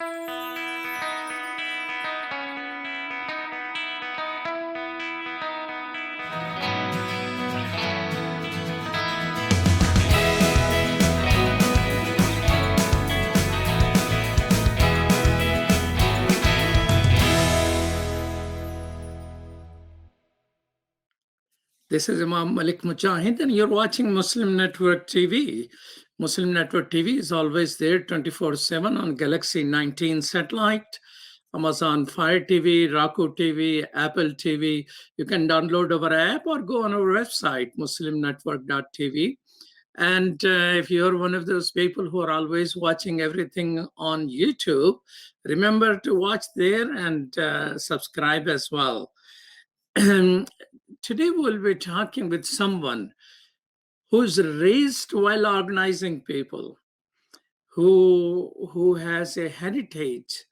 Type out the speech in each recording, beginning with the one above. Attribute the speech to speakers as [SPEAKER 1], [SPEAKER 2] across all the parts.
[SPEAKER 1] This is Imam Malik Mujahid, and you're watching Muslim Network TV. Muslim Network TV is always there 24/7 on Galaxy 19 satellite, Amazon Fire TV, Roku TV, Apple TV. You can download our app or go on our website, muslimnetwork.tv. And if you're one of those people who are always watching everything on YouTube, remember to watch there and subscribe as well. Today we'll be talking with someone who's raised while organizing people, who has a heritage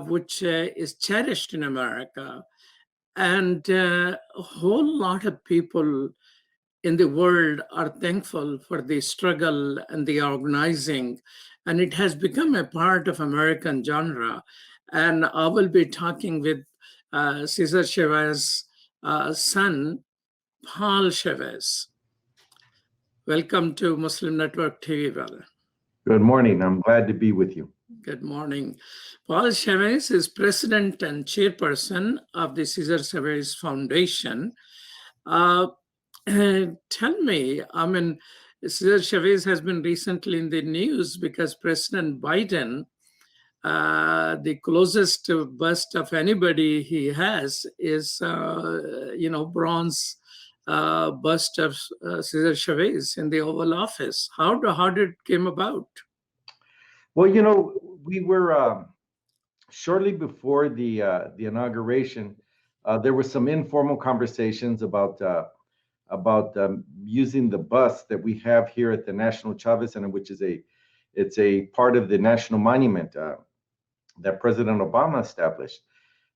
[SPEAKER 1] which is cherished in America, and a whole lot of people in the world are thankful for the struggle and the organizing, and it has become a part of American genre. And I will be talking with Cesar Chavez son, Paul Chavez. Welcome to Muslim Network TV, brother.
[SPEAKER 2] Good morning. I'm glad to be with you.
[SPEAKER 1] Good morning. Paul Chavez is president and chairperson of the Cesar Chavez Foundation. Tell me, Cesar Chavez has been recently in the news because President Biden, the closest bust of anybody he has is, bronze bust of Cesar Chavez in the Oval Office. How did it came about?
[SPEAKER 2] Well, we were shortly before the inauguration. There were some informal conversations about using the bust that we have here at the National Chavez Center, which is a part of the national monument that President Obama established.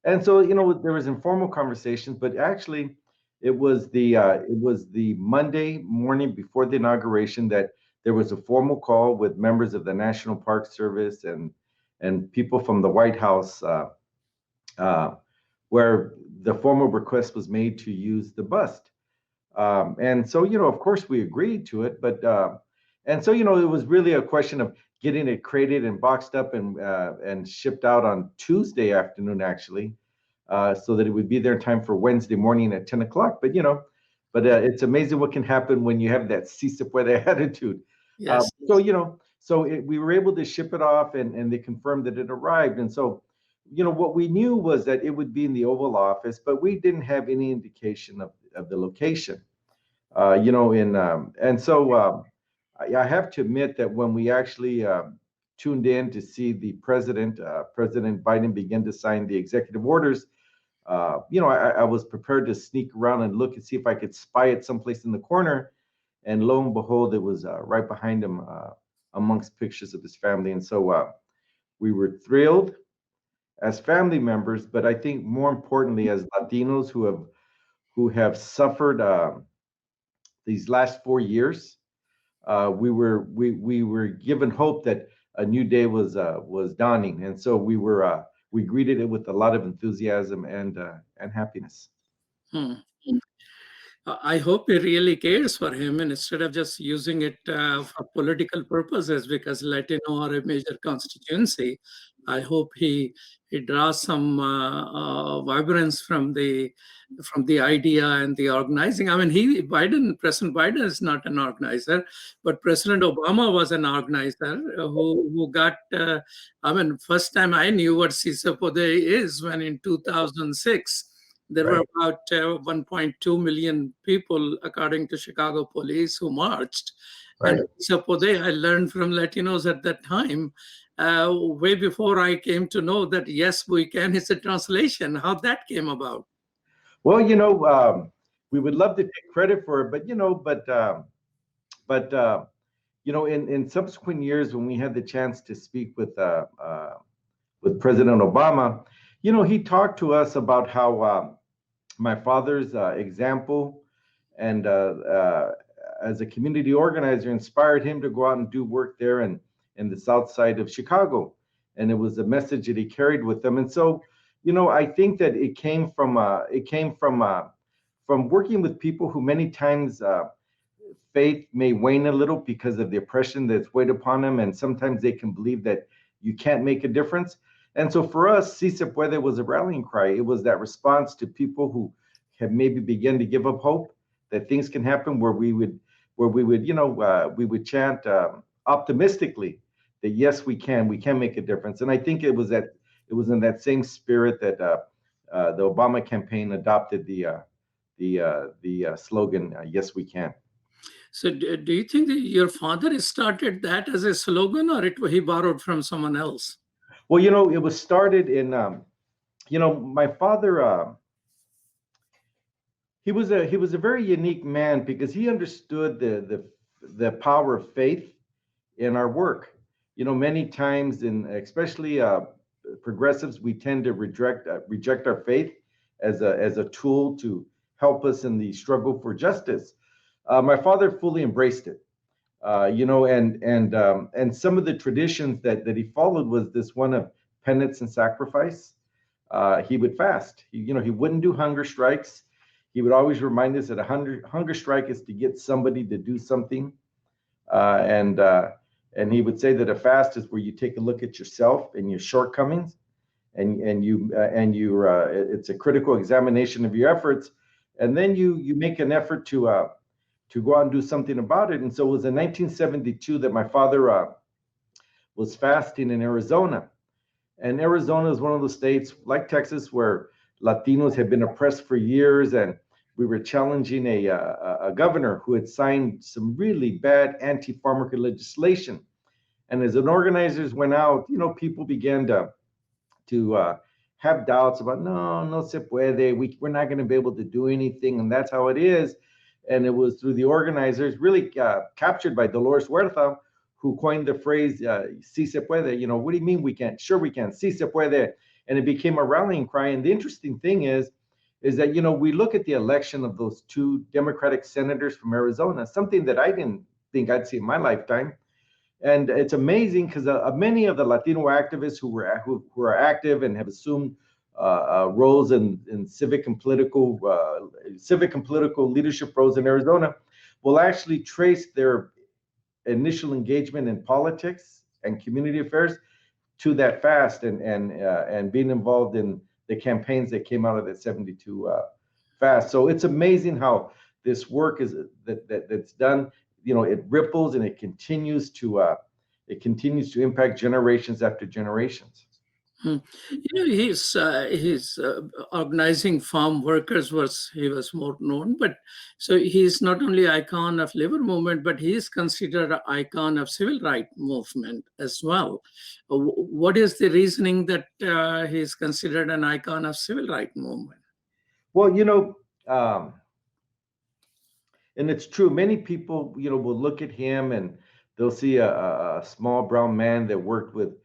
[SPEAKER 2] And so, there was informal conversations, but actually, it was the Monday morning before the inauguration that there was a formal call with members of the National Park Service and people from the White House, where the formal request was made to use the bust. And so, of course, we agreed to it, but and so, it was really a question of getting it crated and boxed up and shipped out on Tuesday afternoon, actually, so that it would be there in time for Wednesday morning at 10 o'clock. But, it's amazing what can happen when you have that si se puede attitude.
[SPEAKER 1] Yes.
[SPEAKER 2] We were able to ship it off, and they confirmed that it arrived. And so, what we knew was that it would be in the Oval Office, but we didn't have any indication of the location. And so I have to admit that when we actually tuned in to see the President Biden begin to sign the executive orders, I was prepared to sneak around and look and see if I could spy it someplace in the corner. And lo and behold, it was right behind him amongst pictures of his family. And so we were thrilled as family members, but I think more importantly, as Latinos who have suffered these last 4 years, we were given hope that a new day was dawning, and so we greeted it with a lot of enthusiasm and happiness.
[SPEAKER 1] I hope he really cares for him, and instead of just using it for political purposes, because Latino are a major constituency, I hope he draws some vibrance from the idea and the organizing. President Biden is not an organizer, but President Obama was an organizer who got. First time I knew what CISA is when in 2006. There were about 1.2 million people, according to Chicago police, who marched. Right. And CISA I learned from Latinos at that time, way before I came to know that, yes, we can. It's a translation. How that came about?
[SPEAKER 2] Well, we would love to take credit for it, but in subsequent years, when we had the chance to speak with President Obama, he talked to us about how my father's example and as a community organizer inspired him to go out and do work there in the south side of Chicago. and it was a message that he carried with him. And so, I think that it came from working with people who many times faith may wane a little because of the oppression that's weighed upon them, and sometimes they can believe that you can't make a difference. And so for us, Si Se Puede was a rallying cry. It was that response to people who have maybe begun to give up hope that things can happen, where we would we would chant optimistically that yes, we can make a difference. And I think it was in that same spirit that the Obama campaign adopted the slogan, "Yes, we can."
[SPEAKER 1] So, do you think that your father started that as a slogan, or he borrowed from someone else?
[SPEAKER 2] Well, it was started in, my father. He was a very unique man because he understood the power of faith in our work. Many times, especially progressives, we tend to reject our faith as a tool to help us in the struggle for justice. My father fully embraced it. And some of the traditions that he followed was this one of penance and sacrifice. He would fast. He wouldn't do hunger strikes. He would always remind us that a hunger strike is to get somebody to do something, and he would say that a fast is where you take a look at yourself and your shortcomings, and it's a critical examination of your efforts, and then you make an effort to go out and do something about it. And so it was in 1972 that my father was fasting in Arizona. And Arizona is one of the states, like Texas, where Latinos had been oppressed for years, and we were challenging a governor who had signed some really bad anti-farm worker legislation. And as an organizers went out, people began to have doubts about, no se puede, we're not going to be able to do anything, and that's how it is. And it was through the organizers, really captured by Dolores Huerta, who coined the phrase, "Si se puede." What do you mean we can't? Sure we can. Si se puede. And it became a rallying cry. And the interesting thing is that, we look at the election of those two Democratic senators from Arizona, something that I didn't think I'd see in my lifetime. And it's amazing because many of the Latino activists who are active and have assumed roles in civic and political leadership roles in Arizona will actually trace their initial engagement in politics and community affairs to that fast and being involved in the campaigns that came out of that 72 fast. So it's amazing how this work that's done. It ripples and it continues to impact generations after generations.
[SPEAKER 1] His organizing farm workers he was more known, but so he's not only icon of labor movement, but he is considered an icon of civil rights movement as well. What is the reasoning that he is considered an icon of civil rights movement?
[SPEAKER 2] Well, and it's true. Many people, will look at him and they'll see a small brown man that worked with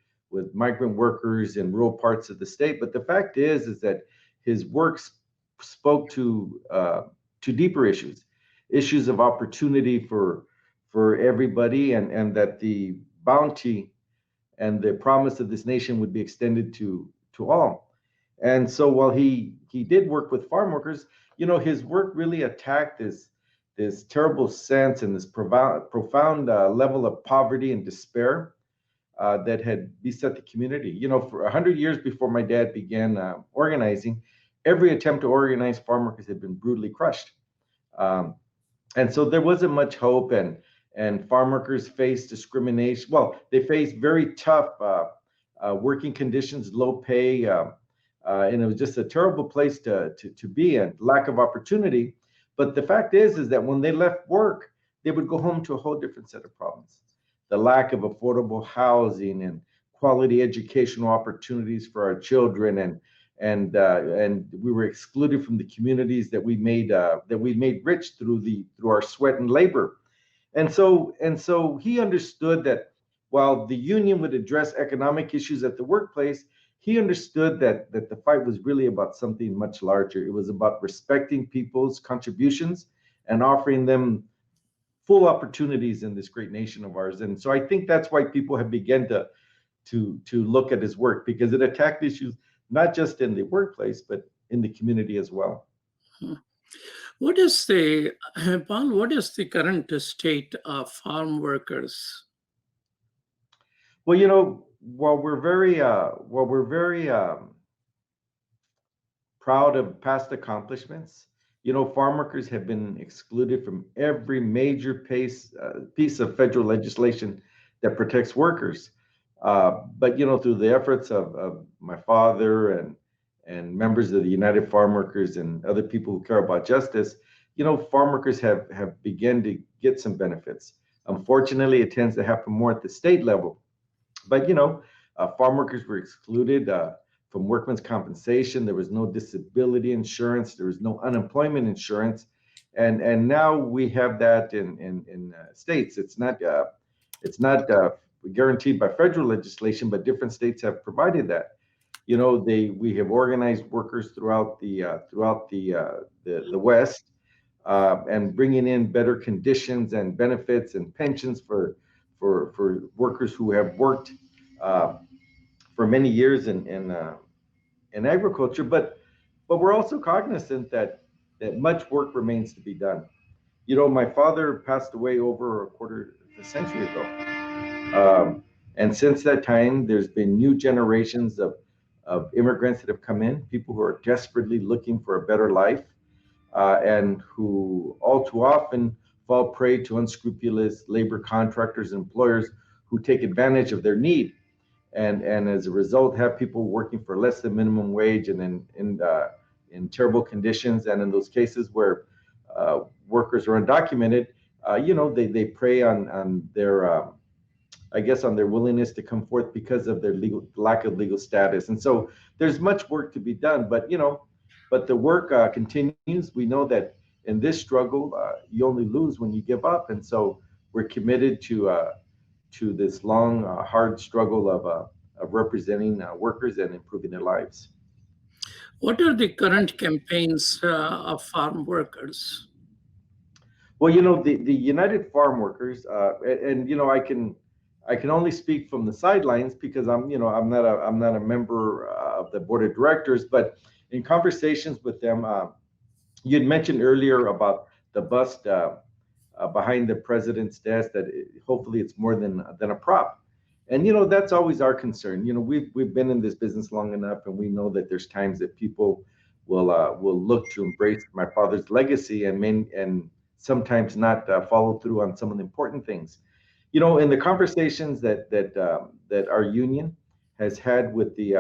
[SPEAKER 2] migrant workers in rural parts of the state. But the fact is that his works spoke to deeper issues of opportunity for everybody, and that the bounty and the promise of this nation would be extended to all. And so while he did work with farm workers, his work really attacked this terrible sense and this profound level of poverty and despair that had beset the community. For 100 years before my dad began organizing, every attempt to organize farm workers had been brutally crushed. And so there wasn't much hope, and farm workers faced discrimination. Well, they faced very tough working conditions, low pay, and it was just a terrible place to be in, lack of opportunity. But the fact is that when they left work, they would go home to a whole different set of problems. The lack of affordable housing and quality educational opportunities for our children, and we were excluded from the communities that we made rich through our sweat and labor. And so he understood that while the union would address economic issues at the workplace, he understood that the fight was really about something much larger. It was about respecting people's contributions and offering them full opportunities in this great nation of ours. And so I think that's why people have begun to look at his work, because it attacked issues not just in the workplace but in the community as well.
[SPEAKER 1] Hmm. What is the, Paul, what is the current state of farm workers?
[SPEAKER 2] Well, while we're very proud of past accomplishments, farm workers have been excluded from every major piece of federal legislation that protects workers. But through the efforts of my father and members of the United Farm Workers and other people who care about justice, farm workers have begun to get some benefits. Unfortunately, it tends to happen more at the state level. But farm workers were excluded from workman's compensation. There was no disability insurance. There was no unemployment insurance, and now we have that in states. It's not guaranteed by federal legislation, but different states have provided that. We have organized workers throughout the West, and bringing in better conditions and benefits and pensions for workers who have worked uh, for many years in agriculture. But we're also cognizant that much work remains to be done. My father passed away over a quarter of a century ago. And since that time, there's been new generations of immigrants that have come in, people who are desperately looking for a better life, and who all too often fall prey to unscrupulous labor contractors and employers who take advantage of their need. And as a result, have people working for less than minimum wage and in terrible conditions. And in those cases where workers are undocumented, they prey on their I guess, on their willingness to come forth because of their lack of legal status. And so there's much work to be done, but the work continues. We know that in this struggle, you only lose when you give up. And so we're committed to this long, hard struggle of representing workers and improving their lives.
[SPEAKER 1] What are the current campaigns of farm workers?
[SPEAKER 2] Well, the United Farm Workers, and I can only speak from the sidelines because I'm not a member of the board of directors. But in conversations with them, you had mentioned earlier about the bust behind the president's desk. That hopefully it's more than a prop. And that's always our concern. We've been in this business long enough, and we know that there's times that people will look to embrace my father's legacy and sometimes not follow through on some of the important things. In the conversations that our union has had with the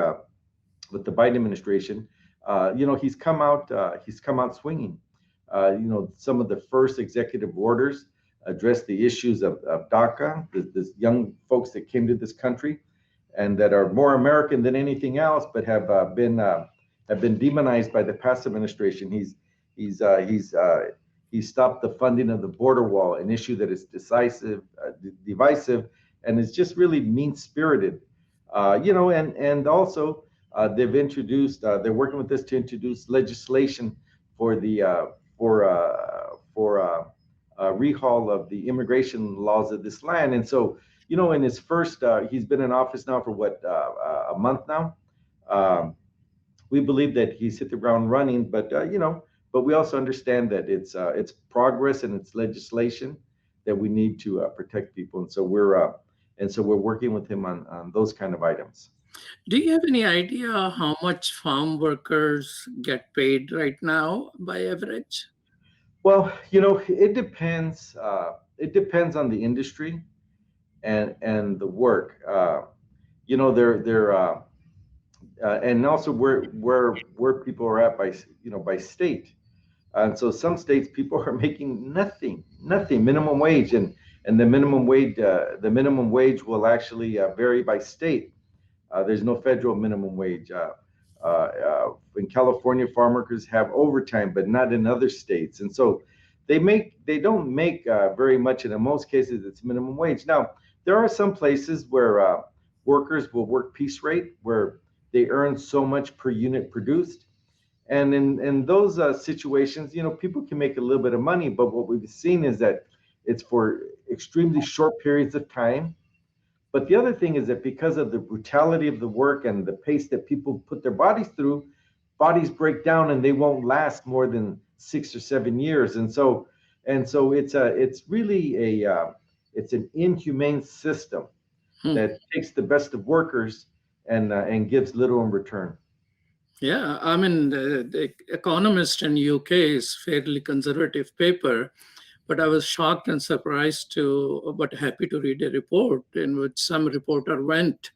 [SPEAKER 2] Biden administration, he's come out swinging. Some of the first executive orders address the issues of DACA, this young folks that came to this country and that are more American than anything else, but have been demonized by the past administration. He's stopped the funding of the border wall, an issue that is divisive, and is just really mean-spirited. And also they're working with us to introduce legislation for the for rehaul of the immigration laws of this land. And so, in his first, he's been in office now for what, a month now. Um, we believe that he's hit the ground running, but we also understand that it's progress and it's legislation that we need to protect people, and so we're working with him on those kind of items.
[SPEAKER 1] Do you have any idea how much farm workers get paid right now by average?
[SPEAKER 2] Well, it depends. It depends on the industry and the work. They're and also where people are at by state. And so some states people are making nothing minimum wage, and the minimum wage will actually vary by state. There's no federal minimum wage. In California, farm workers have overtime, but not in other states, and so they don't make very much, and in most cases, it's minimum wage. Now, there are some places where workers will work piece rate, where they earn so much per unit produced, and in those situations, people can make a little bit of money. But what we've seen is that it's for extremely short periods of time, But the other thing is that because of the brutality of the work and the pace that people put their bodies through, bodies break down and they won't last more than 6 or 7 years. And so it's really it's an inhumane system
[SPEAKER 1] Hmm.
[SPEAKER 2] that takes the best of workers and gives little in return.
[SPEAKER 1] Yeah, I mean, the Economist in UK is fairly conservative paper, but I was shocked and surprised to, but happy to read a report in which some reporter went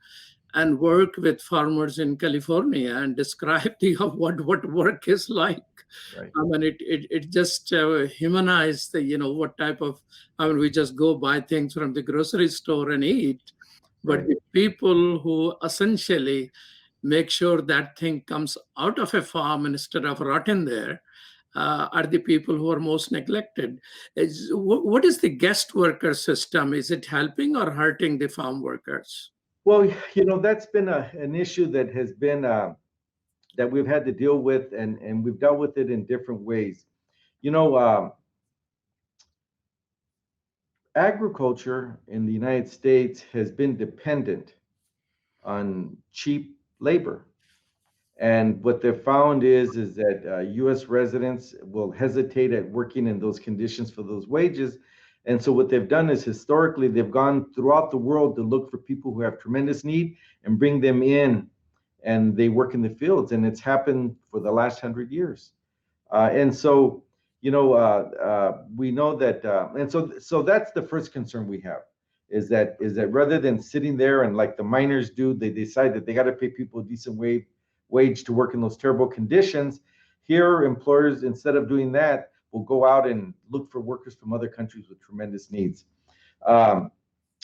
[SPEAKER 1] and worked with farmers in California and described what work is like.
[SPEAKER 2] Right.
[SPEAKER 1] I mean, it just humanized the, what type of, I mean, we just go buy things from the grocery store and eat, but
[SPEAKER 2] Right.
[SPEAKER 1] the people who essentially make sure that thing comes out of a farm instead of rotting there are the people who are most neglected. What is the guest worker system? Is it helping or hurting the farm workers?
[SPEAKER 2] Well, that's been an issue that has been that we've had to deal with, and we've dealt with it in different ways. You know, agriculture in the United States has been dependent on cheap labor. And what they've found is that U.S. residents will hesitate at working in those conditions for those wages. And so what they've done is historically they've gone throughout the world to look for people who have tremendous need and bring them in, and they work in the fields. And it's happened for the last 100 years. And so, we know that, and so that's the first concern we have, is that rather than sitting there and like the miners do, they decide that they got to pay people a decent wage to work in those terrible conditions. Here, employers, instead of doing that, will go out and look for workers from other countries with tremendous needs.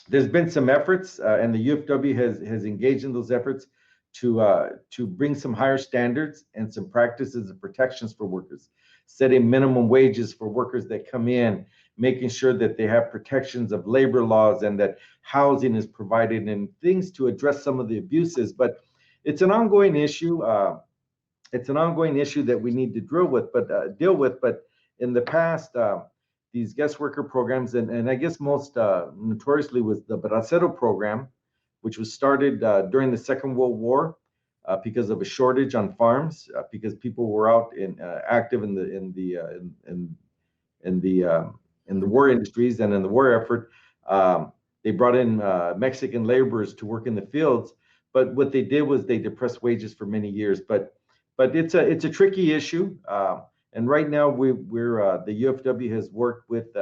[SPEAKER 2] There's been some efforts, and the UFW has engaged in those efforts to bring some higher standards and some practices and protections for workers, setting minimum wages for workers that come in, making sure that they have protections of labor laws and that housing is provided and things to address some of the abuses. But it's an ongoing issue. It's an ongoing issue that we need to deal with. But in the past, these guest worker programs, and I guess most notoriously was the Bracero program, which was started during the Second World War because of a shortage on farms, because people were out active in the war industries and in the war effort. They brought in Mexican laborers to work in the fields, but what they did was they depressed wages for many years. But it's a tricky issue, and right now we're the UFW has worked with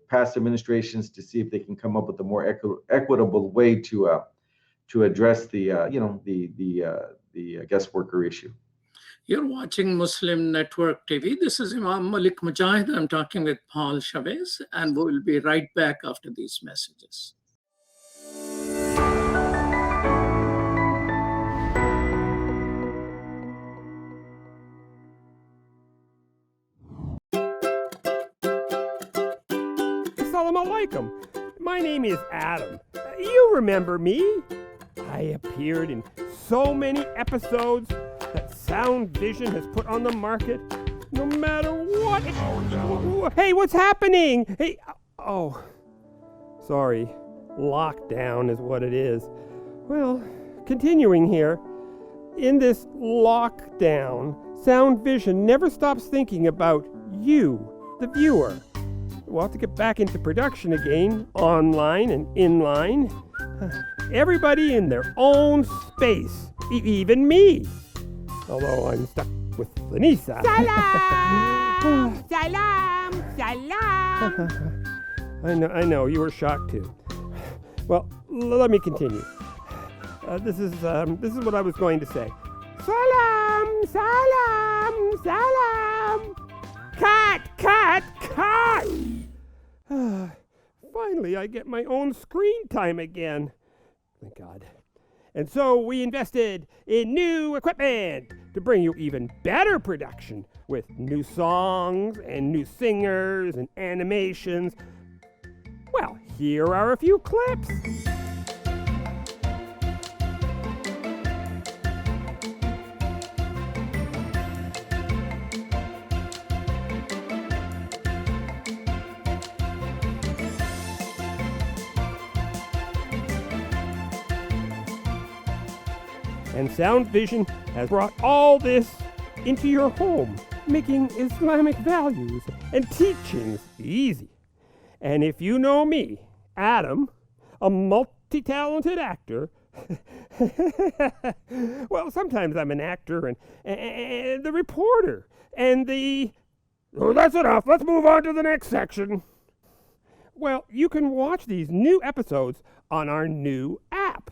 [SPEAKER 2] past administrations to see if they can come up with a more equitable way to address the guest worker issue.
[SPEAKER 1] You're watching Muslim Network TV. This is Imam Malik Mujahid. I'm talking with Paul Chavez, and we'll be right back after these messages.
[SPEAKER 3] Assalamu alaikum. My name is Adam. You remember me? I appeared in so many episodes that Sound Vision has put on the market. No matter what. Hey, what's happening? Hey, oh, sorry. Lockdown is what it is. Well, continuing here. In this lockdown, Sound Vision never stops thinking about you, the viewer. We'll have to get back into production again, online and inline. Everybody in their own space, even me. Although I'm stuck with Lanisa.
[SPEAKER 4] Salam! Salam! Salam!
[SPEAKER 3] I know, you were shocked too. Well, let me continue. This is what I was going to say. Salam! Salam! Salam! Cut! Finally, I get my own screen time again. Thank God. And so we invested in new equipment to bring you even better production with new songs and new singers and animations. Well, here are a few clips. And Sound Vision has brought all this into your home, making Islamic values and teachings easy. And if you know me, Adam, a multi-talented actor, well, sometimes I'm an actor and the reporter and the... Oh, that's enough. Let's move on to the next section. Well, you can watch these new episodes on our new app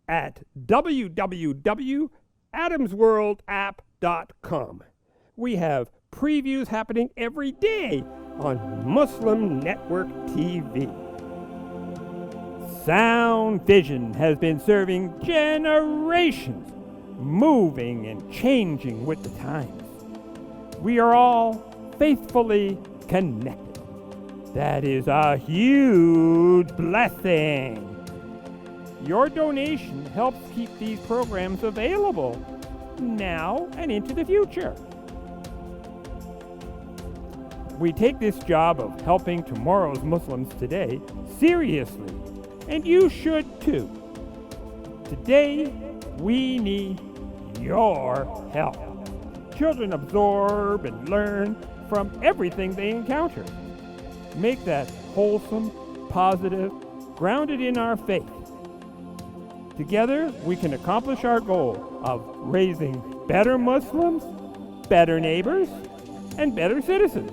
[SPEAKER 3] at www.adamsworldapp.com. We have previews happening every day on Muslim Network TV. Sound Vision has been serving generations, moving and changing with the times. We are all faithfully connected. That is a huge blessing. Your donation helps keep these programs available now and into the future. We take this job of helping tomorrow's Muslims today seriously, and you should too. Today, we need your help. Children absorb and learn from everything they encounter. Make that wholesome, positive, grounded in our faith. Together, we can accomplish our goal of raising better Muslims, better neighbors, and better citizens.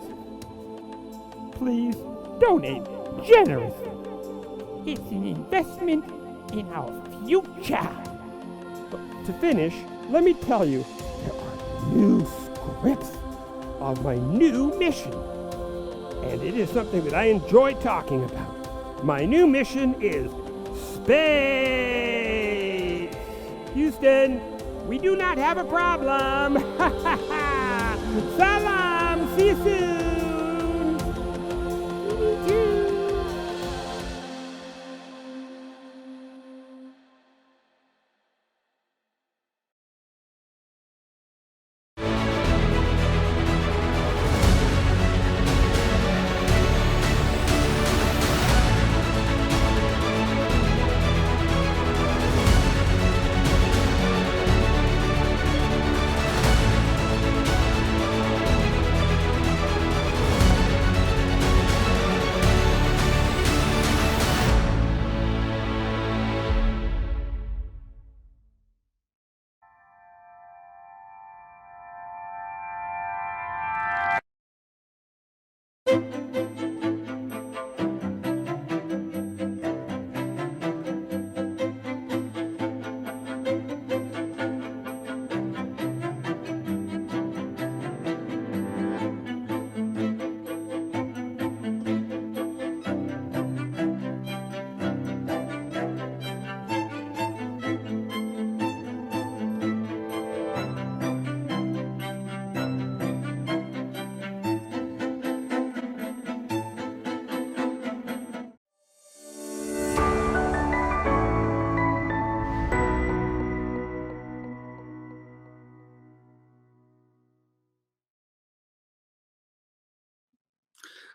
[SPEAKER 3] Please donate generously. It's an investment in our future. But to finish, let me tell you, there are new scripts on my new mission. And it is something that I enjoy talking about. My new mission is space. Houston, we do not have a problem. Salam, see you soon.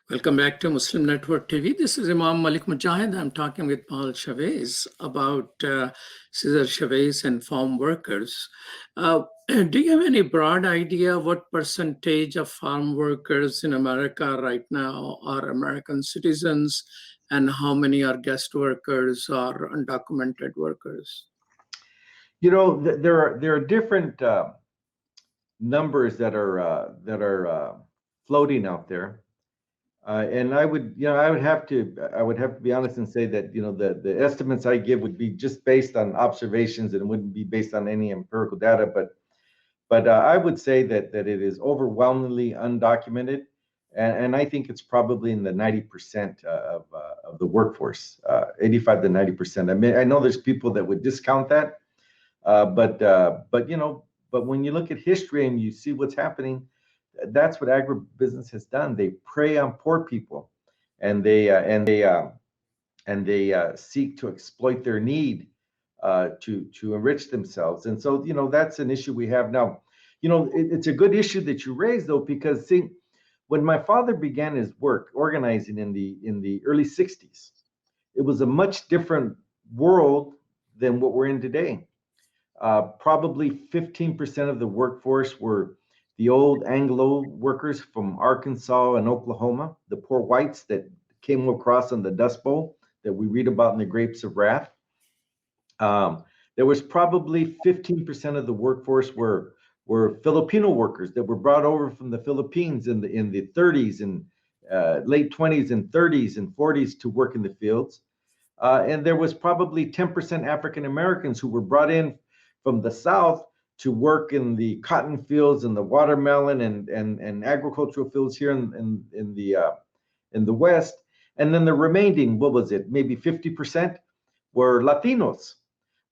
[SPEAKER 1] Welcome back to Muslim Network TV. This is Imam Malik Mujahid. I'm talking with Paul Chavez about Cesar Chavez and farm workers. Do you have any broad idea what percentage of farm workers in America right now are American citizens, and how many are guest workers or undocumented workers?
[SPEAKER 2] You know, there are different numbers that are floating out there. And I would have to be honest and say that, the estimates I give would be just based on observations and wouldn't be based on any empirical data. But I would say that it is overwhelmingly undocumented, and I think it's probably in the 90% of the workforce, 85 to 90%. I mean, I know there's people that would discount that, but when you look at history and you see what's happening, that's what agribusiness has done. They prey on poor people, and they seek to exploit their need to enrich themselves. And so, that's an issue we have now. It's a good issue that you raised, though, because see, when my father began his work organizing in the early 60s, it was a much different world than what we're in today. Probably 15% of the workforce were the old Anglo workers from Arkansas and Oklahoma, the poor whites that came across on the Dust Bowl that we read about in the Grapes of Wrath. There was probably 15% of the workforce were Filipino workers that were brought over from the Philippines in the 30s and late 20s and 30s and 40s to work in the fields. And there was probably 10% African Americans who were brought in from the South to work in the cotton fields and the watermelon and agricultural fields here in the West. And then the remaining, what was it, maybe 50% were Latinos.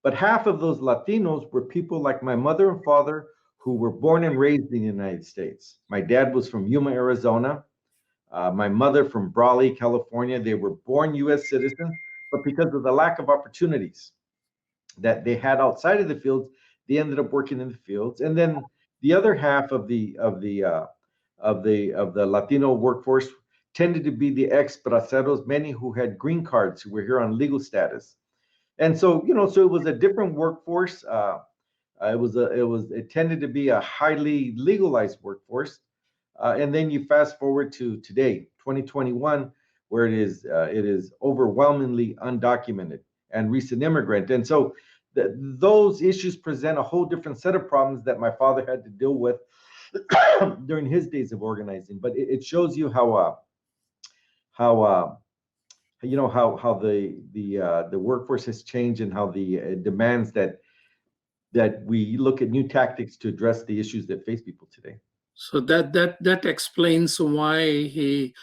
[SPEAKER 2] But half of those Latinos were people like my mother and father who were born and raised in the United States. My dad was from Yuma, Arizona. My mother from Brawley, California. They were born U.S. citizens, but because of the lack of opportunities that they had outside of the fields, they ended up working in the fields. And then the other half of the Latino workforce tended to be the ex-braceros, many who had green cards, who were here on legal status. And so, so it was a different workforce. It tended to be a highly legalized workforce. And then you fast forward to today, 2021, where it is overwhelmingly undocumented and recent immigrant. And so those issues present a whole different set of problems that my father had to deal with during his days of organizing. But it shows you how the workforce has changed and how the demands that we look at new tactics to address the issues that face people today.
[SPEAKER 1] So that explains why he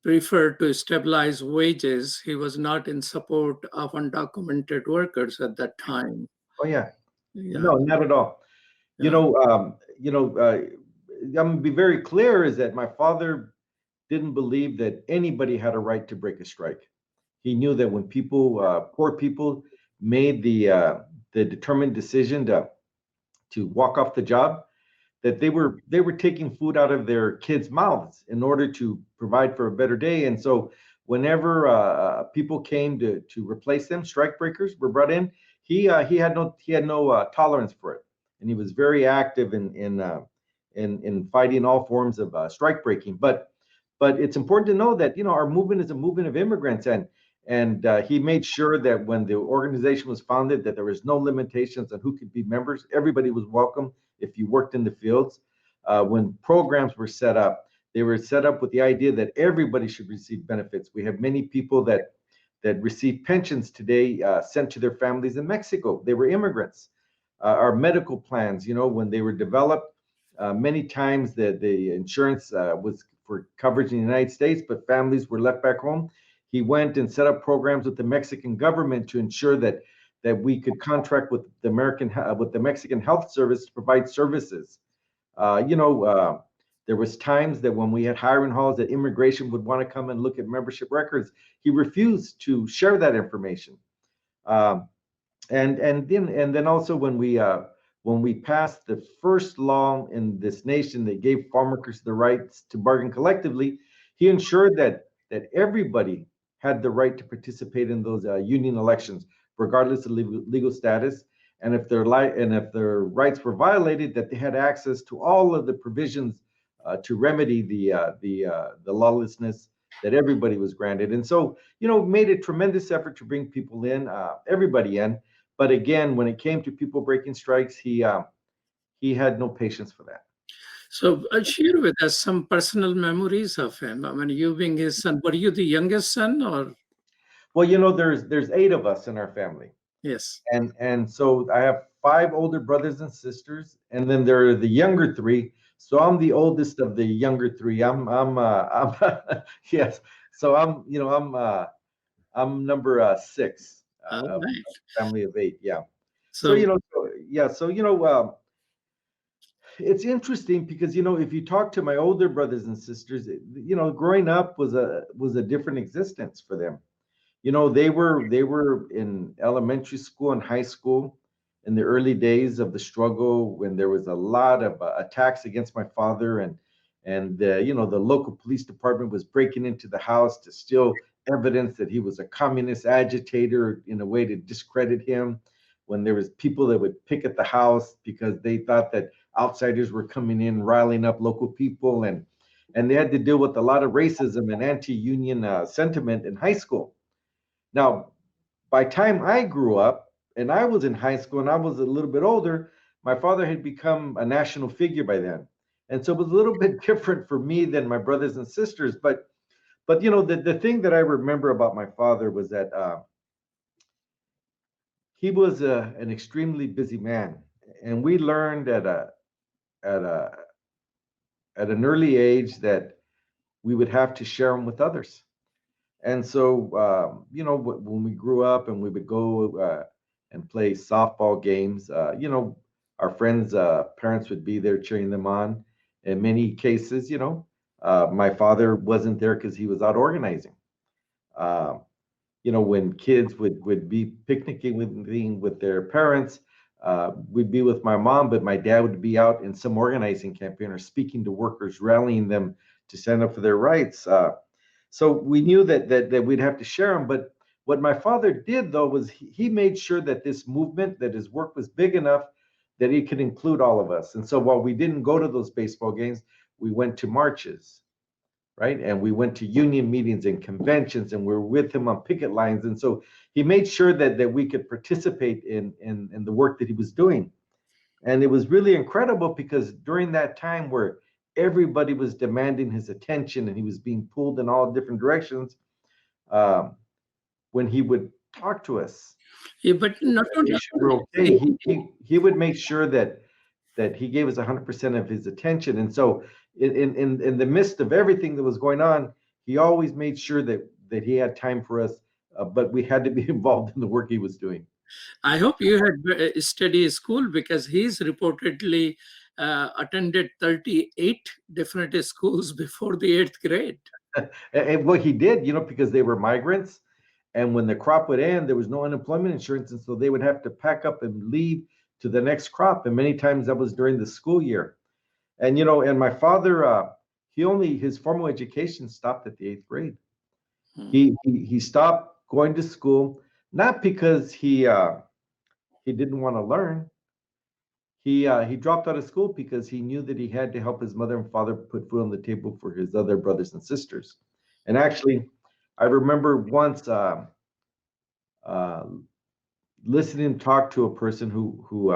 [SPEAKER 1] preferred to stabilize wages. He was not in support of undocumented workers at that time.
[SPEAKER 2] Oh yeah,
[SPEAKER 1] Yeah.
[SPEAKER 2] no, not at all.
[SPEAKER 1] Yeah.
[SPEAKER 2] I'm gonna be very clear is that my father didn't believe that anybody had a right to break a strike. He knew that when poor people made the determined decision to walk off the job, that they were taking food out of their kids' mouths in order to provide for a better day. And so whenever people came to replace them, strike breakers were brought in, he had no tolerance for it. And he was very active in fighting all forms of strike breaking. But it's important to know that our movement is a movement of immigrants, and he made sure that when the organization was founded, that there was no limitations on who could be members. Everybody was welcome if you worked in the fields. When programs were set up, they were set up with the idea that everybody should receive benefits. We have many people that receive pensions today sent to their families in Mexico. They were immigrants. Our medical plans, when they were developed, many times the insurance was for coverage in the United States, but families were left back home. He went and set up programs with the Mexican government to ensure that we could contract with the Mexican Health Service to provide services. There was times that when we had hiring halls that immigration would want to come and look at membership records, he refused to share that information. And then also when we passed the first law in this nation that gave farm workers the rights to bargain collectively, he ensured that everybody had the right to participate in those union elections, regardless of legal status, and if their rights were violated, that they had access to all of the provisions to remedy the lawlessness that everybody was granted. And so, made a tremendous effort to bring people in, everybody in. But again, when it came to people breaking strikes, he had no patience for that.
[SPEAKER 1] So share with us some personal memories of him. I mean, you being his son, were you the youngest son or?
[SPEAKER 2] Well, there's 8 of us in our family.
[SPEAKER 1] Yes.
[SPEAKER 2] And so I have 5 older brothers and sisters, and then there are the younger 3. So I'm the oldest of the younger 3. I'm yes. So I'm number 6 of a family of 8. Yeah. So it's interesting because if you talk to my older brothers and sisters, growing up was a different existence for them. They were in elementary school and high school in the early days of the struggle, when there was a lot of attacks against my father, and the local police department was breaking into the house to steal evidence that he was a communist agitator in a way to discredit him. when there was people that would picket the house because they thought that outsiders were coming in, riling up local people, and they had to deal with a lot of racism and anti-union sentiment in high school. Now, by time I grew up and I was in high school and I was a little bit older, my father had become a national figure by then. And so it was a little bit different for me than my brothers and sisters. But you know, the thing that I remember about my father was that he was an extremely busy man. And we learned at a at an early age that we would have to share them with others. And so, you know, when we grew up and we would go and play softball games, you know, our friends' parents would be there cheering them on. In many cases, you know, my father wasn't there because he was out organizing. Uh, you know, when kids would be picnicking with their parents, we'd be with my mom, but my dad would be out in some organizing campaign or speaking to workers, rallying them to stand up for their rights. So we knew that we'd have to share them. But what my father did, though, was he made sure that this movement, that his work was big enough that he could include all of us. And so while we didn't go to those baseball games, we went to marches, right? And we went to union meetings and conventions, and we were with him on picket lines. And so he made sure that we could participate in the work that he was doing. And it was really incredible because during that time where everybody was demanding his attention and he was being pulled in all different directions, when he would talk to us,
[SPEAKER 1] Yeah, but not only
[SPEAKER 2] we're okay, he would make sure that he gave us 100% of his attention. And so in the midst of everything that was going on, he always made sure that he had time for us, but we had to be involved in the work he was doing.
[SPEAKER 1] I hope you had study school because he's reportedly attended 38 different schools before the 8th grade.
[SPEAKER 2] And what he did, you know, because they were migrants, and when the crop would end, there was no unemployment insurance, and so they would have to pack up and leave to the next crop. And many times that was during the school year. And you know, and my father, his formal education stopped at the 8th grade. He stopped going to school, not because he didn't want to learn. He dropped out of school because he knew that he had to help his mother and father put food on the table for his other brothers and sisters. And actually, I remember once listening him talk to a person who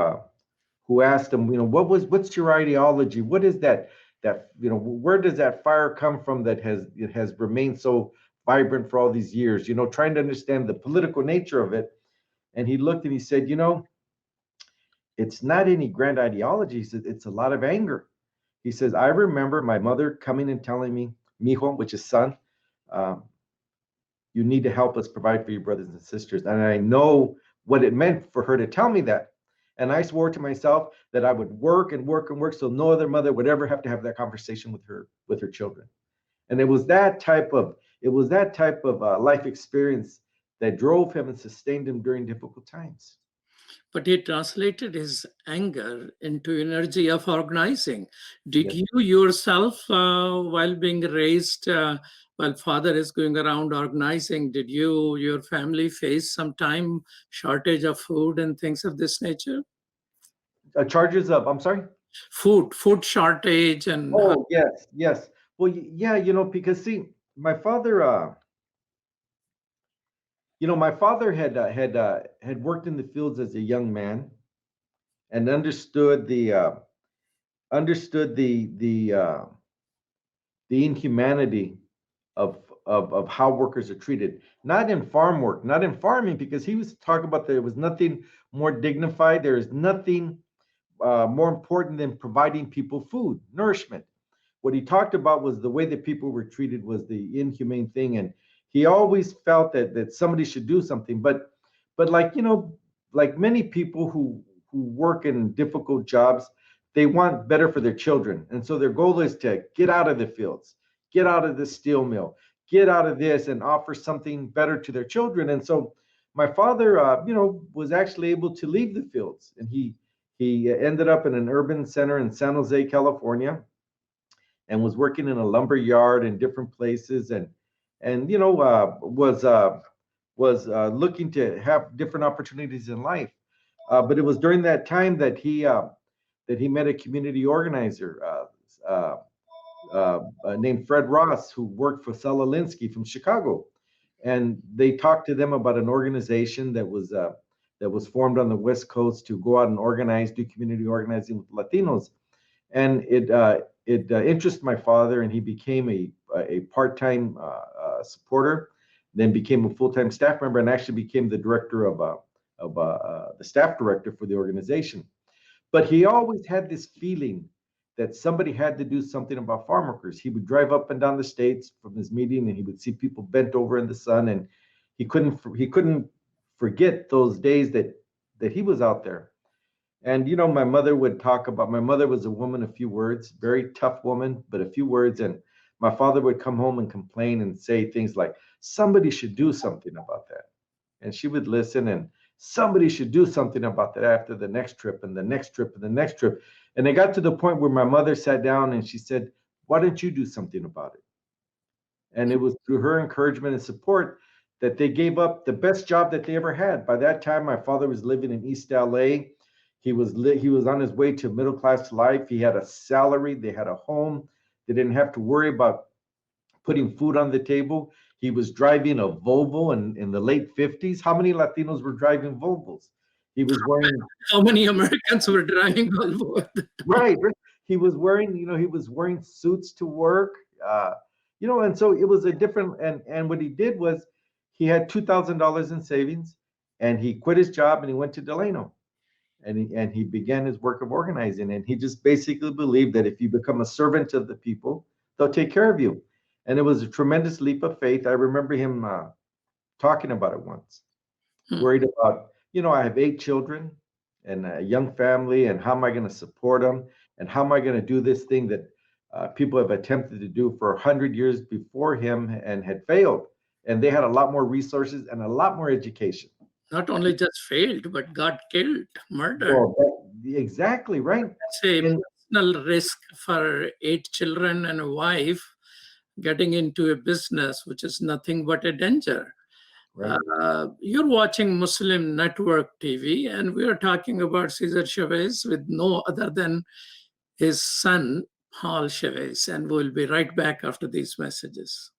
[SPEAKER 2] asked him, you know, what's your ideology? What is that you know, where does that fire come from that has remained so vibrant for all these years? You know, trying to understand the political nature of it. And he looked and he said, you know, it's not any grand ideology. He said, it's a lot of anger. He says, I remember my mother coming and telling me, mijo, which is son, you need to help us provide for your brothers and sisters. And I know what it meant for her to tell me that. And I swore to myself that I would work and work and work so no other mother would ever have to have that conversation with her children. And it was that type of life experience that drove him and sustained him during difficult times.
[SPEAKER 1] But he translated his anger into energy of organizing. Did
[SPEAKER 2] Yes.
[SPEAKER 1] you yourself, while being raised, while father is going around organizing, did your family face some time shortage of food and things of this nature?
[SPEAKER 2] Charges of, I'm sorry?
[SPEAKER 1] Food shortage and
[SPEAKER 2] Oh, yes. Well, yeah, you know, because see, my father, you know, my father had worked in the fields as a young man and understood the inhumanity of how workers are treated. Not in farm work, not in farming, because he was talking about there was nothing more dignified. There is nothing more important than providing people food, nourishment. What he talked about was the way that people were treated was the inhumane thing, and he always felt that somebody should do something. But like, you know, like many people who work in difficult jobs, they want better for their children, and so their goal is to get out of the fields, get out of the steel mill, get out of this, and offer something better to their children. And so my father, you know, was actually able to leave the fields, and he ended up in an urban center in San Jose, California, and was working in a lumber yard in different places, and you know, was looking to have different opportunities in life. But it was during that time that he met a community organizer named Fred Ross, who worked for Sela Linsky from Chicago, and they talked to them about an organization that was formed on the West Coast to go out and organize, do community organizing with Latinos, and it interested my father, and he became a part-time supporter, then became a full-time staff member, and actually became the director of the staff director for the organization. But he always had this feeling that somebody had to do something about farm workers. He would drive up and down the states from his meeting, and he would see people bent over in the sun, and he couldn't forget those days that he was out there. And my mother would talk about, my mother was a woman of few words, very tough woman, but a few words. And my father would come home and complain and say things like, somebody should do something about that. And she would listen, and somebody should do something about that after the next trip and the next trip and the next trip. And it got to the point where my mother sat down and she said, why don't you do something about it? And it was through her encouragement and support that they gave up the best job that they ever had. By that time, my father was living in East LA. He was on his way to middle-class life. He had a salary. They had a home. They didn't have to worry about putting food on the table. He was driving a Volvo in the late 50s. How many Latinos were driving Volvos? He was wearing.
[SPEAKER 1] How many Americans were driving Volvo?
[SPEAKER 2] Right. He was wearing suits to work. And so it was a different. And what he did was he had $2,000 in savings, and he quit his job and he went to Delano. And he began his work of organizing, and he just basically believed that if you become a servant of the people, they'll take care of you. And it was a tremendous leap of faith. I remember him talking about it once, worried about, I have 8 children and a young family, and how am I going to support them? And how am I going to do this thing that people have attempted to do for 100 years before him and had failed? And they had a lot more resources and a lot more education.
[SPEAKER 1] Not only just failed, but got killed, murdered.
[SPEAKER 2] Well, exactly, right.
[SPEAKER 1] It's a personal risk for 8 children and a wife getting into a business, which is nothing but a danger. Right. You're watching Muslim Network TV, and we are talking about Cesar Chavez with no other than his son, Paul Chavez. And we'll be right back after these messages.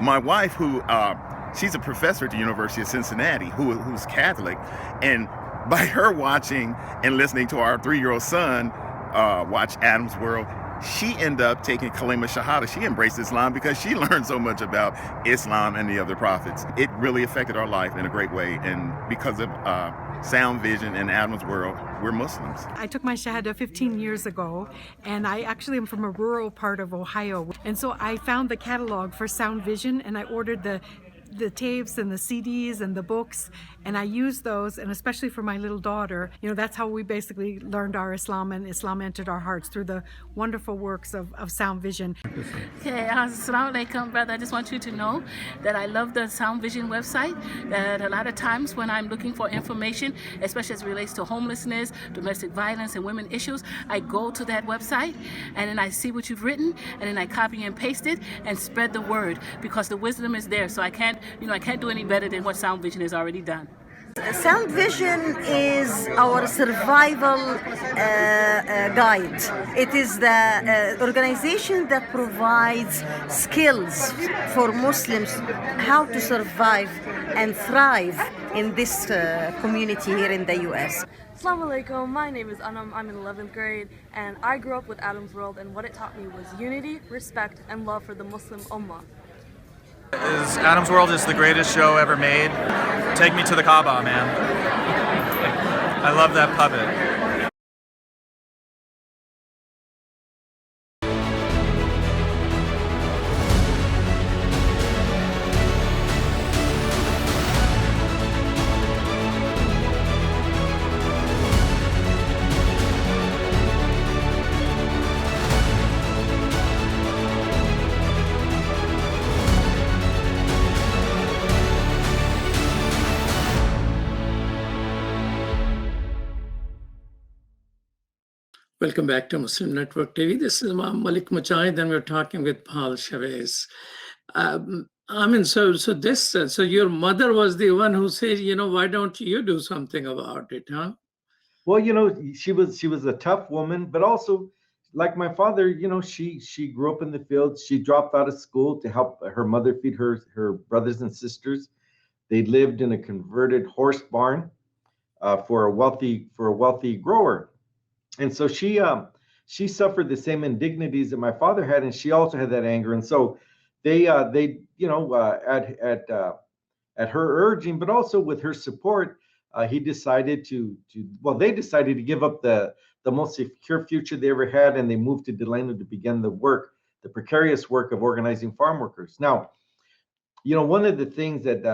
[SPEAKER 5] My wife, she's a professor at the University of Cincinnati, who's Catholic, and by her watching and listening to our 3-year-old son watch Adam's World, she ended up taking Kalima Shahada. She embraced Islam because she learned so much about Islam and the other prophets. It really affected our life in a great way, and because of Sound Vision and Adam's World, we're Muslims.
[SPEAKER 6] I took my Shahada 15 years ago, and I actually am from a rural part of Ohio. And so I found the catalog for Sound Vision, and I ordered the tapes and the CDs and the books, and I used those, and especially for my little daughter, that's how we basically learned our Islam, and Islam entered our hearts through the wonderful works of Sound Vision.
[SPEAKER 7] Okay, assalamu alaikum, brother. I just want you to know that I love the Sound Vision website, that a lot of times when I'm looking for information, especially as it relates to homelessness, domestic violence, and women issues, I go to that website, and then I see what you've written, and then I copy and paste it and spread the word, because the wisdom is there, so I can't do any better than what Sound Vision has already done.
[SPEAKER 8] Sound vision is our survival guide. It is the organization that provides skills for Muslims how to survive and thrive in this community here in the US.
[SPEAKER 9] Assalamu alaikum, my name is Anam, I'm in 11th grade, and I grew up with Adam's World, and what it taught me was unity, respect, and love for the Muslim Ummah.
[SPEAKER 10] Adam's World is the greatest show ever made. Take me to the Kaaba, man. I love that puppet.
[SPEAKER 1] Welcome back to Muslim Network TV. This is Imam Malik Mujahid, and we're talking with Cesar Chavez. So your mother was the one who said, why don't you do something about it, huh?
[SPEAKER 2] Well, she was a tough woman, but also like my father, she grew up in the fields. She dropped out of school to help her mother feed her brothers and sisters. They lived in a converted horse barn for a wealthy grower. And so she suffered the same indignities that my father had, and she also had that anger. And so they at her urging, but also with her support, they decided to give up the most secure future they ever had, and they moved to Delano to begin the precarious work of organizing farm workers. Now, one of the things that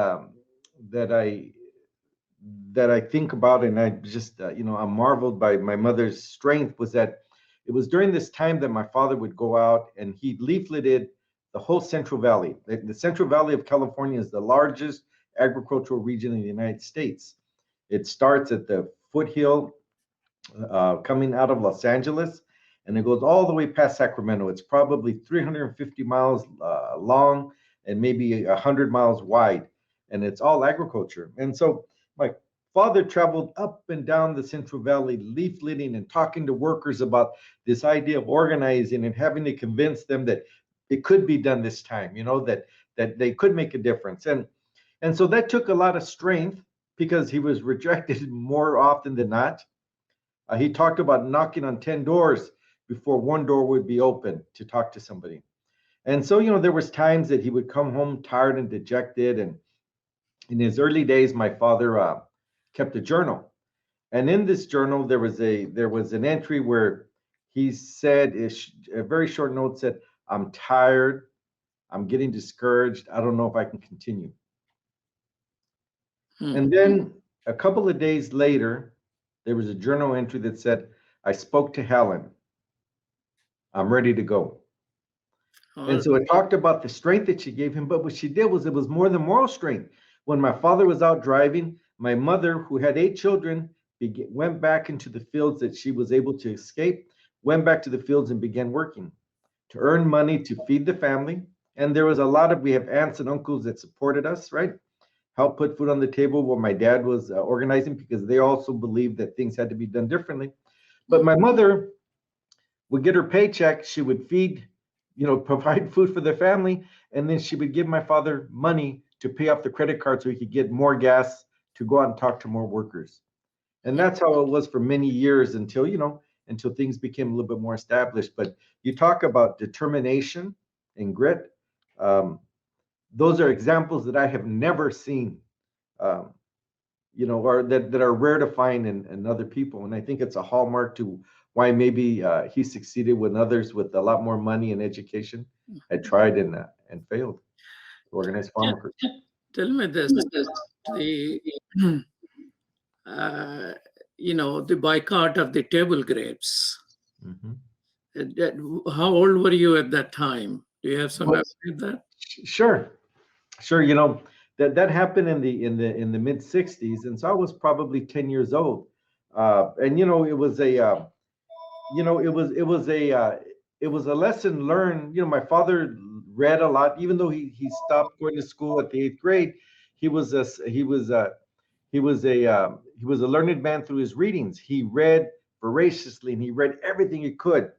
[SPEAKER 2] I think about, and I just, I'm marveled by my mother's strength, was that it was during this time that my father would go out and he leafleted the whole Central Valley. The Central Valley of California is the largest agricultural region in the United States. It starts at the foothill coming out of Los Angeles, and it goes all the way past Sacramento. It's probably 350 miles long and maybe 100 miles wide, and it's all agriculture. And so my father traveled up and down the Central Valley, leafleting and talking to workers about this idea of organizing and having to convince them that it could be done this time, that they could make a difference. And so that took a lot of strength because he was rejected more often than not. He talked about knocking on 10 doors before one door would be open to talk to somebody. And so, there was times that he would come home tired and dejected. And in his early days, my father kept a journal, and in this journal there was an entry where he said, a very short note said, "I'm tired, I'm getting discouraged, I don't know if I can continue." And then a couple of days later, there was a journal entry that said, "I spoke to Helen, I'm ready to go." And so it talked about the strength that she gave him, but what she did was, it was more than moral strength. When my father was out driving, my mother, who had 8 children, went back into the fields that she was able to escape, went back to the fields and began working to earn money to feed the family. And there was we have aunts and uncles that supported us, right? Helped put food on the table while my dad was organizing, because they also believed that things had to be done differently. But my mother would get her paycheck, she would feed, provide food for the family, and then she would give my father money to pay off the credit card so he could get more gas to go out and talk to more workers. And that's how it was for many years until things became a little bit more established. But you talk about determination and grit. Those are examples that I have never seen, or that are rare to find in other people. And I think it's a hallmark to why maybe he succeeded when others with a lot more money and education had tried and failed. Organized farm workers.
[SPEAKER 1] Tell me this: the boycott of the table grapes. How old were you at that time? Do you have some memory of that?
[SPEAKER 2] Sure. That happened in the mid '60s, and so I was probably 10 years old. And it was a lesson learned. My father read a lot, even though he stopped going to school at the 8th grade. He was a learned man through his readings. He read voraciously, and he read everything he could.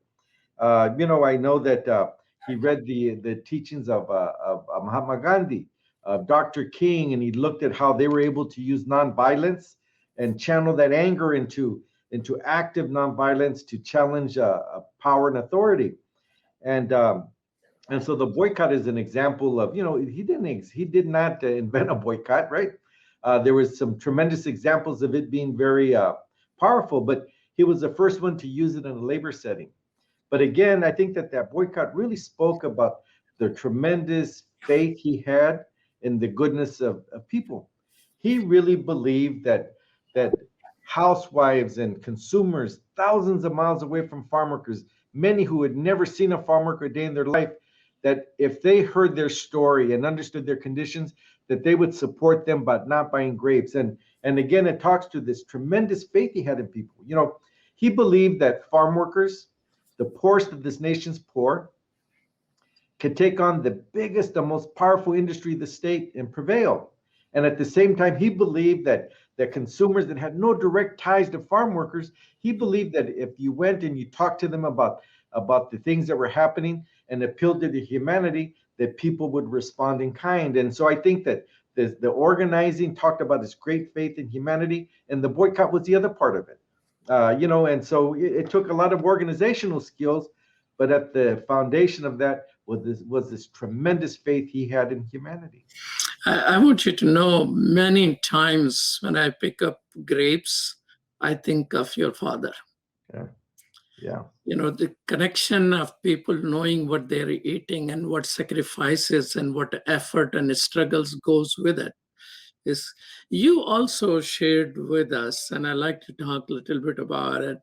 [SPEAKER 2] I know that he read the teachings of Mahatma Gandhi, of Dr. King, and he looked at how they were able to use nonviolence and channel that anger into active nonviolence to challenge power and authority. And so the boycott is an example of, he did not invent a boycott, right? There was some tremendous examples of it being very powerful, but he was the first one to use it in a labor setting. But again, I think that boycott really spoke about the tremendous faith he had in the goodness of people. He really believed that housewives and consumers thousands of miles away from farm workers, many who had never seen a farm worker a day in their life, that if they heard their story and understood their conditions, that they would support them by not buying grapes. And again, it talks to this tremendous faith he had in people. He believed that farm workers, the poorest of this nation's poor, could take on the biggest, the most powerful industry of the state and prevail. And at the same time, he believed that consumers that had no direct ties to farm workers, he believed that if you went and you talked to them about the things that were happening and appealed to the humanity, that people would respond in kind. And so I think that the organizing talked about this great faith in humanity, and the boycott was the other part of it. And so it took a lot of organizational skills, but at the foundation of that was this tremendous faith he had in humanity.
[SPEAKER 1] I want you to know, many times when I pick up grapes, I think of your father.
[SPEAKER 2] Yeah.
[SPEAKER 1] The connection of people knowing what they're eating and what sacrifices and what effort and struggles goes with it. Is you also shared with us, and I like to talk a little bit about it,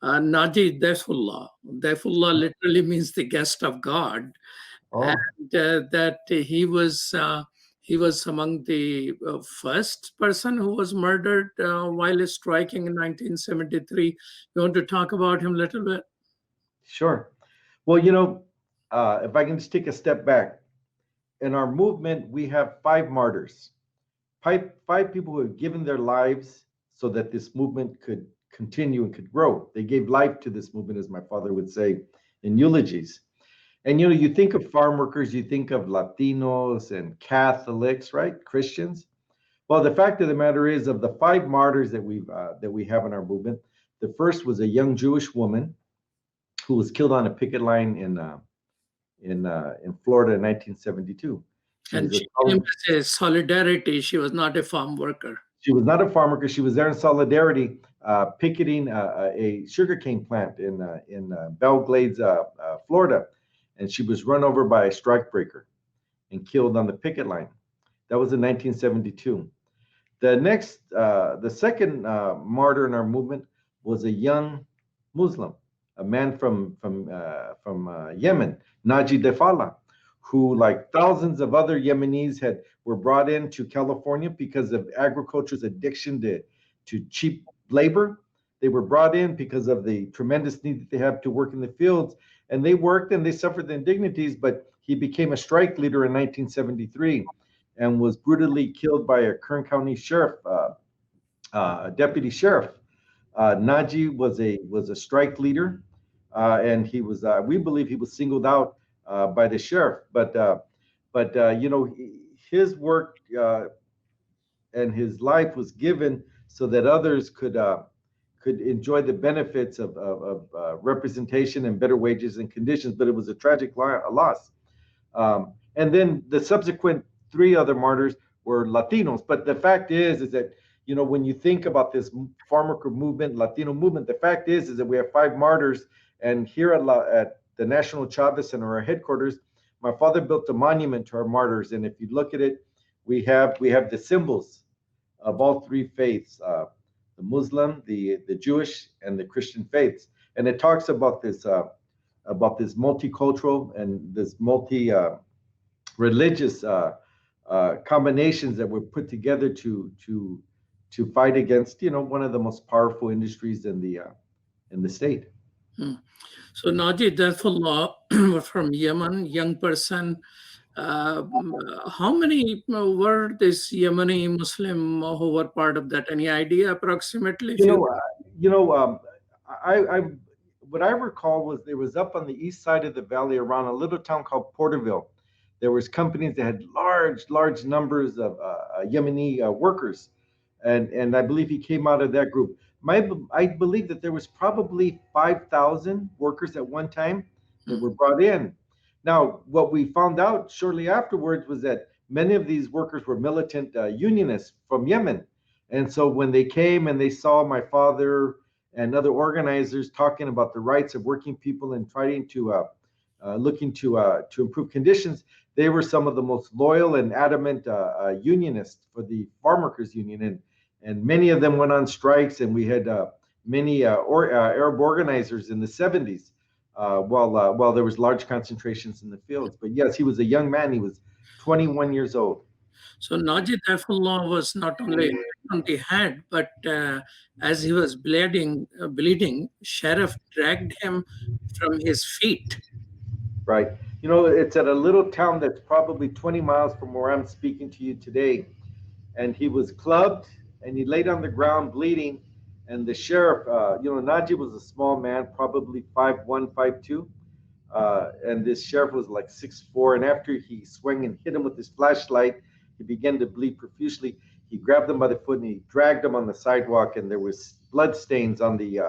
[SPEAKER 1] Naji Daifullah. Daifullah literally means the guest of God.
[SPEAKER 2] Oh.
[SPEAKER 1] And that he was among the first person who was murdered while striking in 1973. You want to talk about him a little bit?
[SPEAKER 2] Sure. Well, if I can just take a step back, in our movement, we have 5 martyrs, five people who have given their lives so that this movement could continue and could grow. They gave life to this movement, as my father would say in eulogies. And you think of farm workers, you think of Latinos and Catholics, right? Christians. Well, the fact of the matter is, of the 5 martyrs that we have in our movement, the first was a young Jewish woman who was killed on a picket line in Florida in 1972.
[SPEAKER 1] And she came as a solidarity. She was not a farm worker.
[SPEAKER 2] She was not a farm worker. She was there in solidarity, picketing a sugarcane plant in Belle Glades, Florida. And she was run over by a strikebreaker and killed on the picket line. That was in 1972. The second martyr in our movement was a young Muslim, a man from Yemen, Naji Defala, who, like thousands of other Yemenis, were brought into California because of agriculture's addiction to cheap labor. They were brought in because of the tremendous need that they have to work in the fields, and they worked and they suffered the indignities. But he became a strike leader in 1973 and was brutally killed by a Kern County sheriff, deputy sheriff. Naji was a strike leader, and he was, we believe, he was singled out by the sheriff. But his work and his life was given so that others could enjoy the benefits of representation and better wages and conditions. But it was a tragic loss. And then the subsequent 3 other martyrs were Latinos. But the fact is that, when you think about this farm worker movement, Latino movement, the fact is that we have 5 martyrs. And here at the National Chavez Center, our headquarters, my father built a monument to our martyrs. And if you look at it, we have the symbols of all 3 faiths, the Muslim, the Jewish, and the Christian faiths. And it talks about this multicultural and this religious combinations that were put together to fight against, one of the most powerful industries in the state.
[SPEAKER 1] So Naji Daifullah from Yemen, young person, How many were this Yemeni Muslim who were part of that? Any idea approximately?
[SPEAKER 2] You know, you know, I what I recall was there was up on the east side of the valley around a little town called Porterville. There was companies that had large numbers of Yemeni workers, and I believe he came out of that group. I believe that there was probably 5,000 workers at one time that were brought in. Now, what we found out shortly afterwards was that many of these workers were militant unionists from Yemen. And so when they came and they saw my father and other organizers talking about the rights of working people and trying to looking to improve conditions, they were some of the most loyal and adamant unionists for the farm workers union, and many of them went on strikes, and we had many Arab organizers in the 70s while there was large concentrations in the fields. But yes, he was a young man. He was 21 years old.
[SPEAKER 1] So Najib Afullah was not only hit on the head, but as he was bleeding, Sheriff dragged him from his feet.
[SPEAKER 2] Right. You know, it's at a little town that's probably 20 miles from where I'm speaking to you today. And he was clubbed and he laid on the ground bleeding. And the sheriff, Najib was a small man, probably 5'1", 5'2". And this sheriff was like 6'4". And after he swung and hit him with his flashlight, he began to bleed profusely. He grabbed him by the foot and he dragged him on the sidewalk, and there was blood stains on the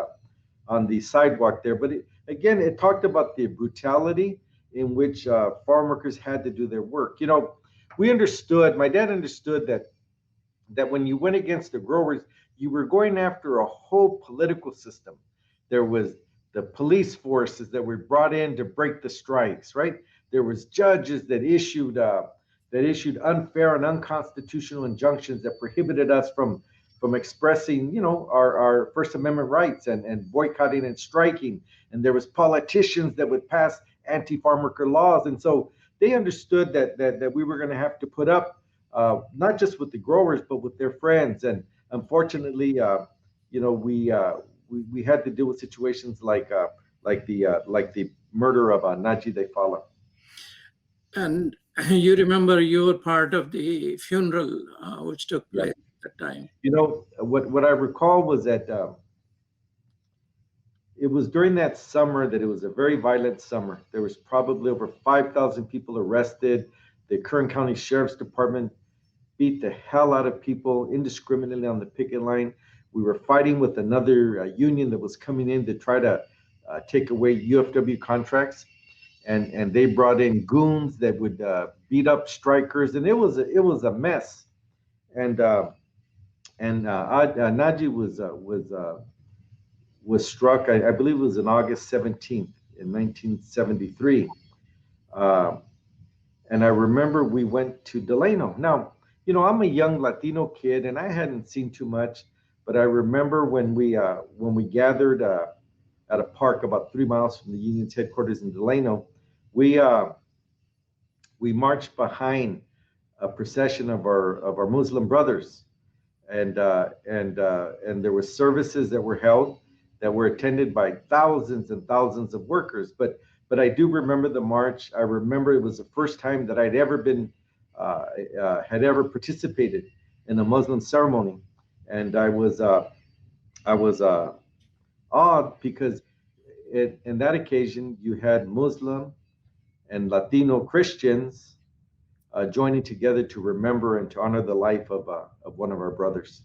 [SPEAKER 2] sidewalk there. But it talked about the brutality in which farm workers had to do their work. You know, my dad understood that when you went against the growers, you were going after a whole political system. There was the police forces that were brought in to break the strikes, right? There was judges that issued unfair and unconstitutional injunctions that prohibited us from expressing, our First Amendment rights and boycotting and striking. And there was politicians that would pass anti-farm worker laws. And so they understood that we were going to have to put up not just with the growers, but with their friends. And unfortunately, we had to deal with situations like the murder of Najib Afullah.
[SPEAKER 1] And you remember you were part of the funeral which took place at that time.
[SPEAKER 2] You know, what I recall was that it was during that summer that it was a very violent summer. There was probably over 5,000 people arrested. The Kern County Sheriff's Department beat the hell out of people indiscriminately on the picket line. We were fighting with another union that was coming in to try to take away UFW contracts. And they brought in goons that would beat up strikers, and it was a mess. And Najib was struck. I believe it was on August 17th in 1973. And I remember we went to Delano. Now, I'm a young Latino kid, and I hadn't seen too much, but I remember when we gathered at a park about 3 miles from the union's headquarters in Delano. We marched behind a procession of our Muslim brothers, and there were services that were held that were attended by thousands and thousands of workers. But I do remember the march. I remember it was the first time that I'd ever had ever participated in a Muslim ceremony, and I was awed because in that occasion you had Muslim and Latino Christians joining together to remember and to honor the life of one of our brothers.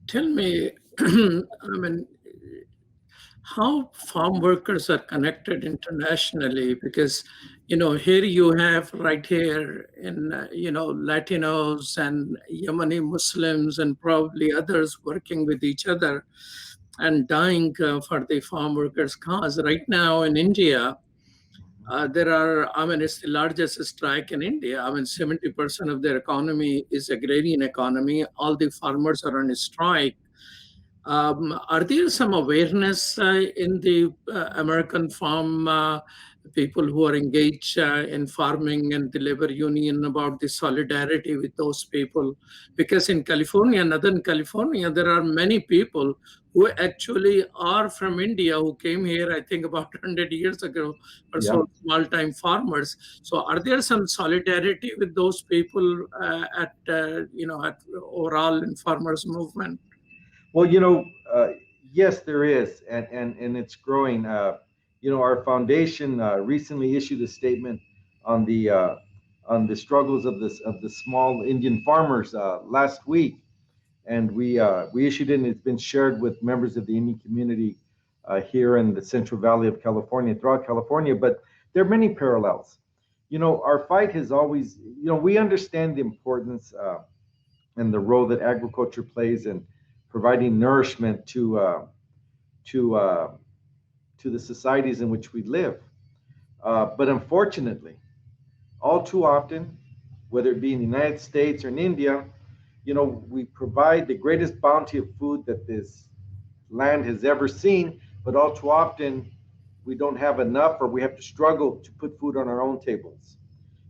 [SPEAKER 1] Tell me, how farm workers are connected internationally, because, here you have right here in, Latinos and Yemeni Muslims and probably others working with each other and dying for the farm workers' cause. Right now in India, it's the largest strike in India. 70% of their economy is agrarian economy. All the farmers are on a strike. Are there some awareness in the American farm people who are engaged in farming and the labor union about the solidarity with those people. Because in California, Northern California, there are many people who actually are from India who came here, I think, about 100 years ago or
[SPEAKER 2] Yeah.
[SPEAKER 1] so, small-time farmers. So are there some solidarity with those people at overall in farmers movement?
[SPEAKER 2] Well, yes, there is, and it's growing. Our foundation recently issued a statement on the struggles of the small Indian farmers last week, and we issued it, and it's been shared with members of the Indian community here in the Central Valley of California, throughout California. But there are many parallels. Our fight has always, we understand the importance and the role that agriculture plays in providing nourishment to the societies in which we live. But unfortunately, all too often, whether it be in the United States or in India, we provide the greatest bounty of food that this land has ever seen, but all too often we don't have enough, or we have to struggle to put food on our own tables.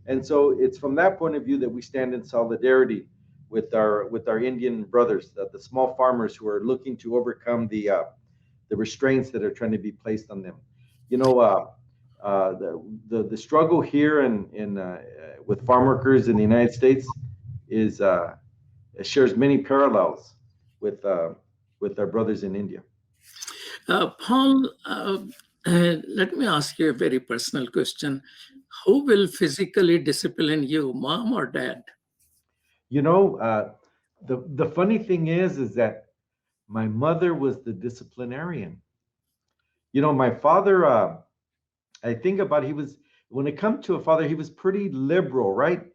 [SPEAKER 2] And so it's from that point of view that we stand in solidarity with our Indian brothers, the small farmers who are looking to overcome the restraints that are trying to be placed on them. The struggle here with farm workers in the United States is shares many parallels with our brothers in India.
[SPEAKER 1] Paul, let me ask you a very personal question. Who will physically discipline you, mom or dad?
[SPEAKER 2] The funny thing is that my mother was the disciplinarian. My father, I think about, when it comes to a father, he was pretty liberal, right?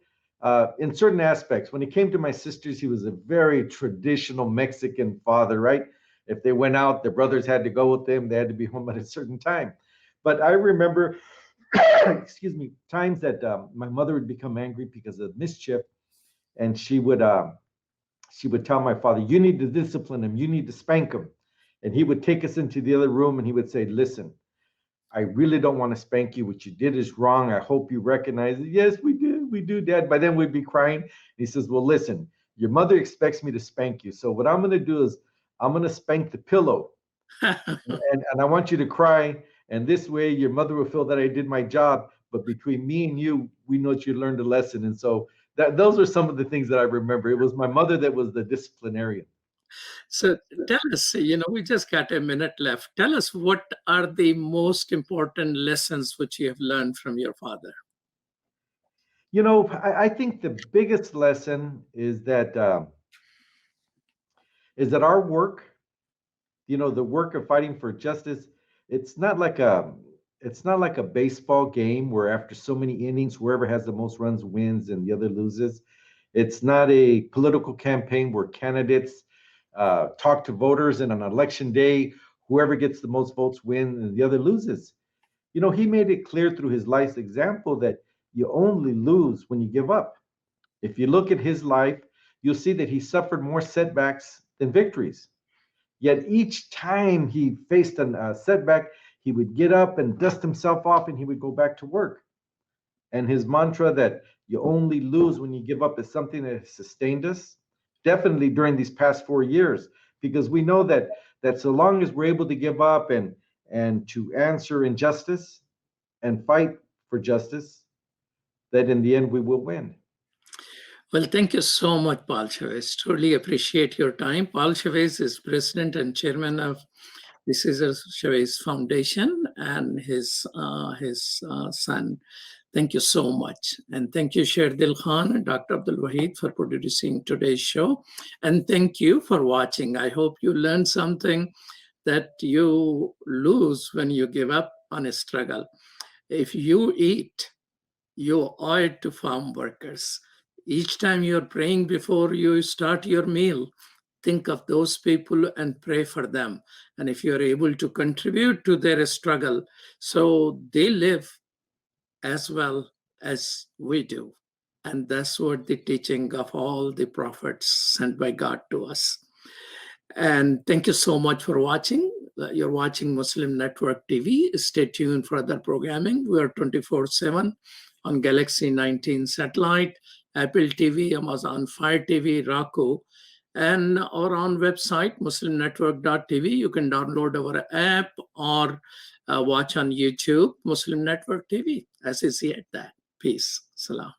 [SPEAKER 2] In certain aspects. When it came to my sisters, he was a very traditional Mexican father, right? If they went out, the brothers had to go with them. They had to be home at a certain time. But I remember, excuse me, times that my mother would become angry because of mischief, and she would tell my father, "You need to discipline him. You need to spank him." And he would take us into the other room and he would say, "Listen, I really don't want to spank you. What you did is wrong. I hope you recognize it." "Yes, we do, Dad." By then we'd be crying. And he says, "Well, listen, your mother expects me to spank you. So what I'm going to do is I'm going to spank the pillow. and I want you to cry. And this way your mother will feel that I did my job. But between me and you, we know that you learned a lesson." And so those are some of the things that I remember. It was my mother that was the disciplinarian.
[SPEAKER 1] So tell us, we just got a minute left. Tell us, what are the most important lessons which you have learned from your father?
[SPEAKER 2] I think the biggest lesson is that our work, the work of fighting for justice, it's not like a baseball game where after so many innings, whoever has the most runs wins and the other loses. It's not a political campaign where candidates talk to voters, and on election day, whoever gets the most votes wins and the other loses. He made it clear through his life's example that you only lose when you give up. If you look at his life, you'll see that he suffered more setbacks than victories. Yet each time he faced a setback, he would get up and dust himself off and he would go back to work. And his mantra that you only lose when you give up is something that has sustained us, definitely during these past 4 years, because we know that so long as we're able to give up and to answer injustice and fight for justice, that in the end we will win.
[SPEAKER 1] Well, thank you so much, Paul Chavez. Truly appreciate your time. Paul Chavez is president and chairman of the Cesar Chavez Foundation and his son. Thank you so much. And thank you, Sherdil Khan and Dr. Abdul Wahid, for producing today's show. And thank you for watching. I hope you learned something, that you lose when you give up on a struggle. If you eat, you owe it to farm workers. Each time you're praying before you start your meal, think of those people and pray for them. And if you're able to contribute to their struggle, so they live as well as we do. And that's what the teaching of all the prophets sent by God to us. And thank you so much for watching. you're watching Muslim Network TV. Stay tuned for other programming. We are 24/7 on Galaxy 19 satellite, Apple TV, Amazon Fire TV, Roku, and our own website, muslimnetwork.tv. You can download our app or watch on YouTube, Muslim Network TV. As you see at that. Peace. Salam.